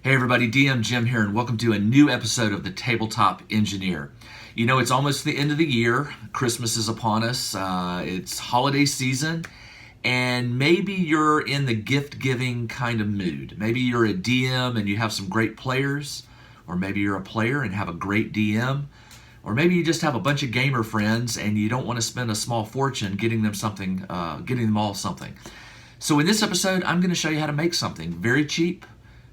Hey everybody, DM Jim here, and welcome to a new episode of the Tabletop Engineer. You know, it's almost the end of the year. Christmas is upon us. It's holiday season, and maybe you're in the gift-giving kind of mood. Maybe you're a DM and you have some great players, or maybe you're a player and have a great DM, or maybe you just have a bunch of gamer friends and you don't want to spend a small fortune getting them all something. So in this episode, I'm going to show you how to make something very cheap,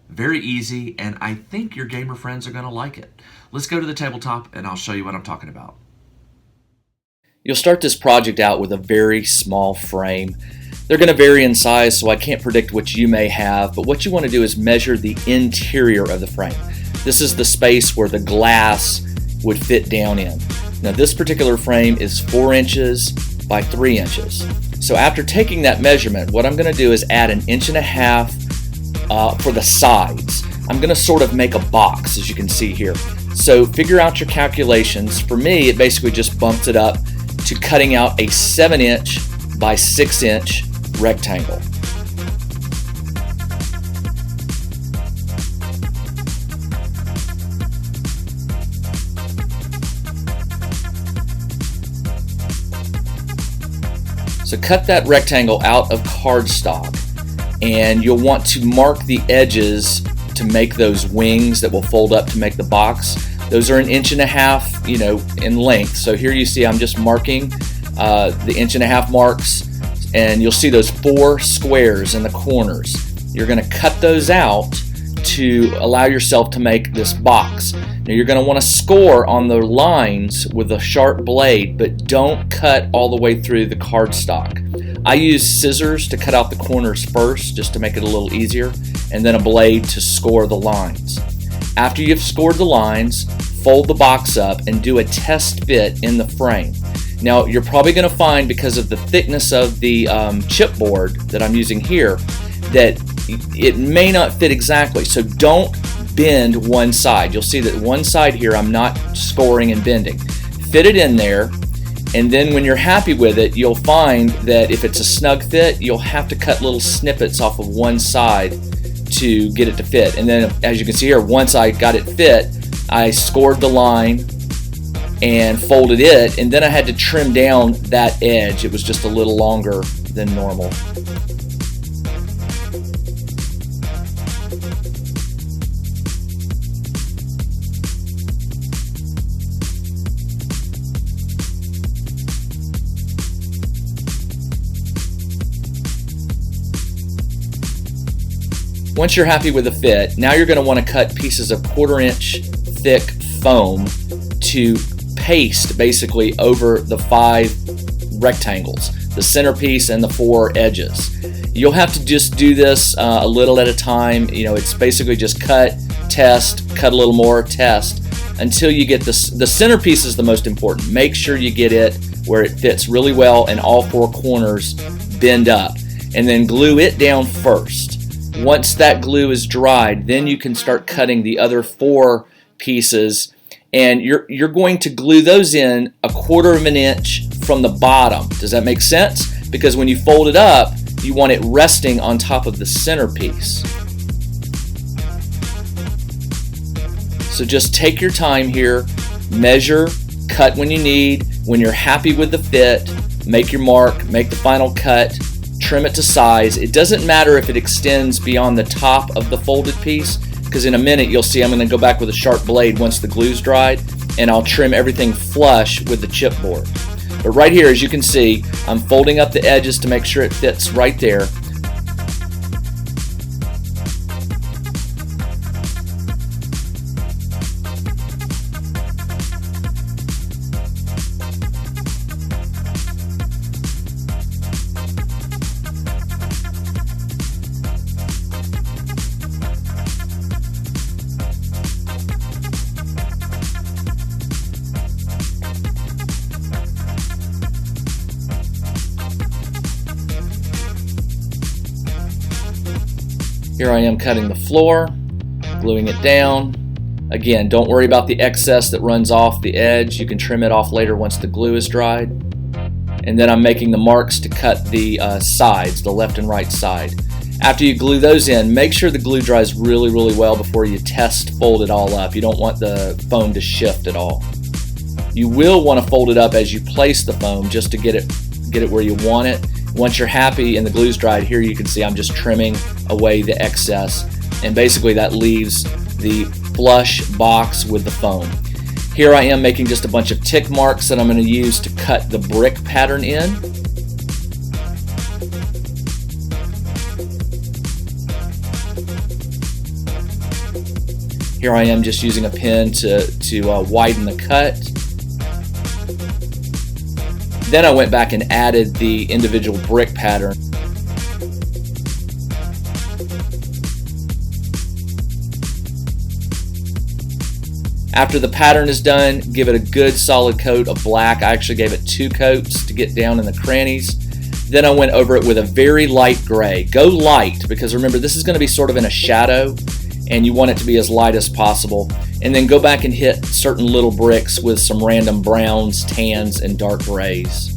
very easy, and I think your gamer friends are going to like it. Let's go to the tabletop and I'll show you what I'm talking about. You'll start this project out with a very small frame. They're going to vary in size, so I can't predict what you may have, but what you want to do is measure the interior of the frame. This is the space where the glass would fit down in. Now this particular frame is 4 inches by 3 inches. So after taking that measurement, what I'm going to do is add 1.5 inches for the sides. I'm going to sort of make a box, as you can see here. So figure out your calculations. For me, it basically just bumps it up to cutting out a 7-inch by 6-inch rectangle. So cut that rectangle out of cardstock, and you'll want to mark the edges to make those wings that will fold up to make the box. Those are 1.5 inches, in length. So here you see I'm just marking the 1.5 inch marks, and you'll see those 4 squares in the corners. You're going to cut those out to allow yourself to make this box. Now you're going to want to score on the lines with a sharp blade, but don't cut all the way through the cardstock. I use scissors to cut out the corners first, just to make it a little easier, and then a blade to score the lines. After you've scored the lines, fold the box up and do a test fit in the frame. Now you're probably going to find, because of the thickness of the chipboard that I'm using here, that it may not fit exactly, so don't bend one side. You'll see that one side here I'm not scoring and bending. Fit it in there, and then when you're happy with it, you'll find that if it's a snug fit, you'll have to cut little snippets off of one side to get it to fit. And then, as you can see here, once I got it fit, I scored the line and folded it, and then I had to trim down that edge. It was just a little longer than normal. Once you're happy with the fit, now you're going to want to cut pieces of 1/4 inch thick foam to paste basically over the 5 rectangles, the centerpiece and the 4 edges. You'll have to just do this a little at a time. It's basically just cut, test, cut a little more, test, until you get this. The centerpiece is the most important. Make sure you get it where it fits really well and all 4 corners bend up, and then glue it down first. Once that glue is dried, then you can start cutting the other 4 pieces, and you're going to glue those in 1/4 inch from the bottom. Does that make sense? Because when you fold it up, you want it resting on top of the centerpiece. So just take your time here, measure, cut when you need. When you're happy with the fit, make your mark, make the final cut, trim it to size. It doesn't matter if it extends beyond the top of the folded piece, because in a minute you'll see I'm going to go back with a sharp blade once the glue's dried, and I'll trim everything flush with the chipboard. But right here, as you can see, I'm folding up the edges to make sure it fits right there. Here I am cutting the floor, gluing it down. Again, don't worry about the excess that runs off the edge. You can trim it off later once the glue is dried. And then I'm making the marks to cut the sides, the left and right side. After you glue those in, make sure the glue dries really, really well before you test fold it all up. You don't want the foam to shift at all. You will want to fold it up as you place the foam just to get it where you want it. Once you're happy and the glue's dried, here you can see I'm just trimming away the excess, and basically that leaves the flush box with the foam. Here I am making just a bunch of tick marks that I'm going to use to cut the brick pattern in. Here I am just using a pen to widen the cut. Then I went back and added the individual brick pattern. After the pattern is done, give it a good solid coat of black. I actually gave it 2 coats to get down in the crannies. Then I went over it with a very light gray. Go light, because remember, this is going to be sort of in a shadow, and you want it to be as light as possible. And then go back and hit certain little bricks with some random browns, tans, and dark grays.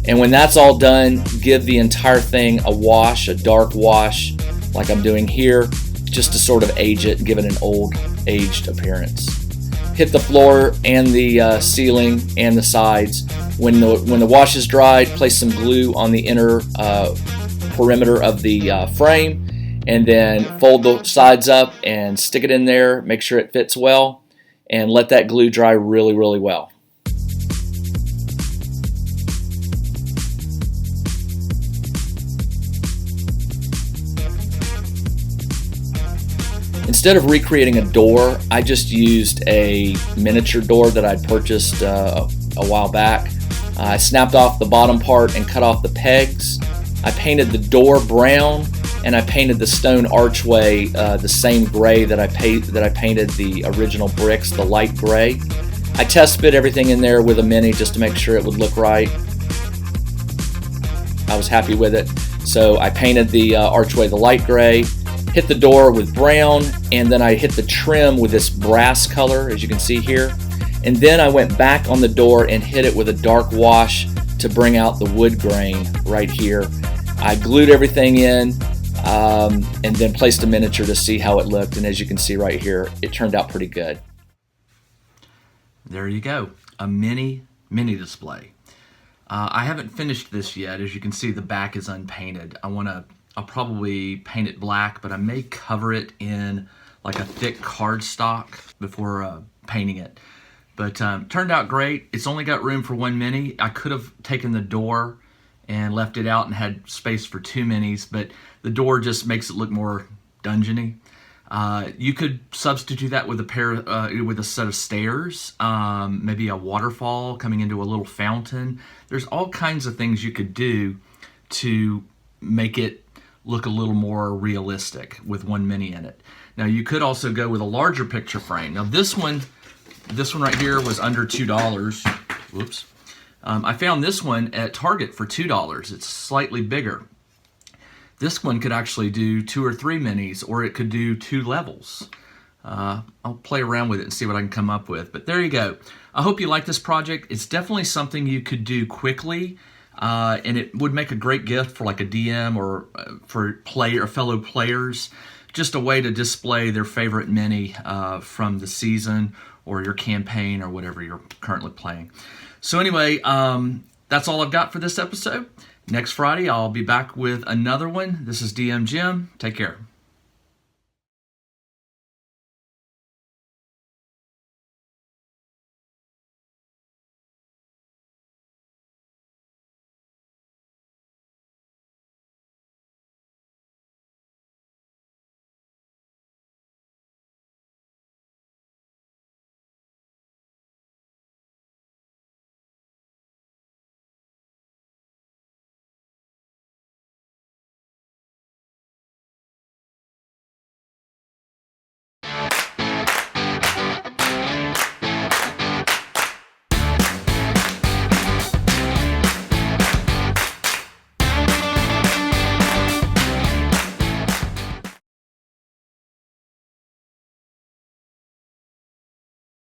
And when that's all done, give the entire thing a wash, a dark wash, like I'm doing here, just to sort of age it and give it an old, aged appearance. Hit the floor and the ceiling and the sides. When the wash is dried, place some glue on the inner perimeter of the frame, and then fold the sides up and stick it in there. Make sure it fits well, and let that glue dry really, really well. Instead of recreating a door, I just used a miniature door that I'd purchased a while back. I snapped off the bottom part and cut off the pegs. I painted the door brown, and I painted the stone archway the same gray that I painted the original bricks, the light gray. I test fit everything in there with a mini just to make sure it would look right. I was happy with it. So I painted the archway the light gray, hit the door with brown, and then I hit the trim with this brass color, as you can see here. And then I went back on the door and hit it with a dark wash to bring out the wood grain right here. I glued everything in and then placed a miniature to see how it looked. And as you can see right here, it turned out pretty good. There you go, a mini display. I haven't finished this yet. As you can see, the back is unpainted. I'll probably paint it black, but I may cover it in like a thick cardstock before painting it. But turned out great. It's only got room for 1 mini. I could have taken the door and left it out and had space for 2 minis, but the door just makes it look more dungeony. You could substitute that with a set of stairs, maybe a waterfall coming into a little fountain. There's all kinds of things you could do to make it look a little more realistic with 1 mini in it. Now you could also go with a larger picture frame. Now this one right here was under $2. Whoops. I found this one at Target for $2. It's slightly bigger. This one could actually do 2 or 3 minis, or it could do 2 levels. I'll play around with it and see what I can come up with. But there you go. I hope you like this project. It's definitely something you could do quickly, and it would make a great gift for like a DM or for fellow players. Just a way to display their favorite mini from the season or your campaign or whatever you're currently playing. So anyway, that's all I've got for this episode. Next Friday, I'll be back with another one. This is DM Jim. Take care.